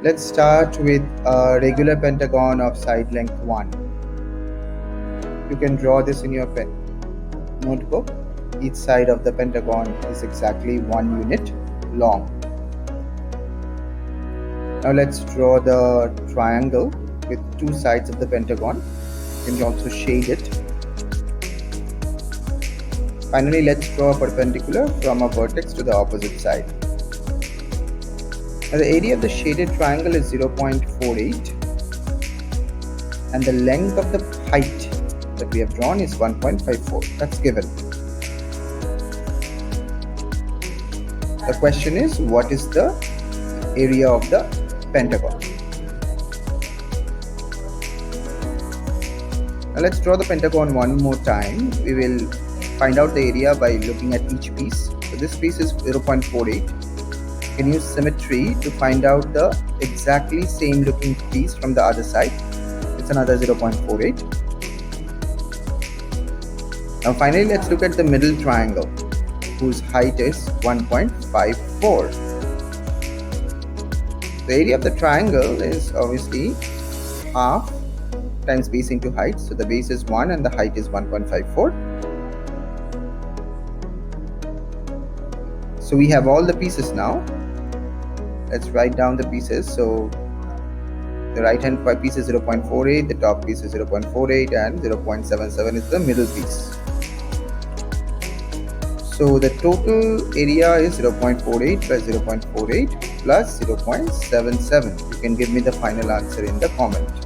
Let's start with a regular pentagon of side length 1. You can draw this in your notebook. Each side of the pentagon is exactly 1 unit long. Now let's draw the triangle with 2 sides of the pentagon. You can also shade it. Finally, let's draw a perpendicular from a vertex to the opposite side. Now the area of the shaded triangle is 0.48 and the length of the height that we have drawn is 1.54. That's given. The question is, what is the area of the pentagon? Now let's draw the pentagon one more time. We will find out the area by looking at each piece. So this piece is 0.48. You can use symmetry to find out the exactly same looking piece from the other side. It's another 0.48. Now finally, let's look at the middle triangle, whose height is 1.54. The area of the triangle is obviously half times base into height. So the base is 1 and the height is 1.54. So we have all the pieces now. Let's write down the pieces. So the right hand piece is 0.48, the top piece is 0.48 and 0.77 is the middle piece. So the total area is 0.48 plus 0.48 plus 0.77. You can give me the final answer in the comment.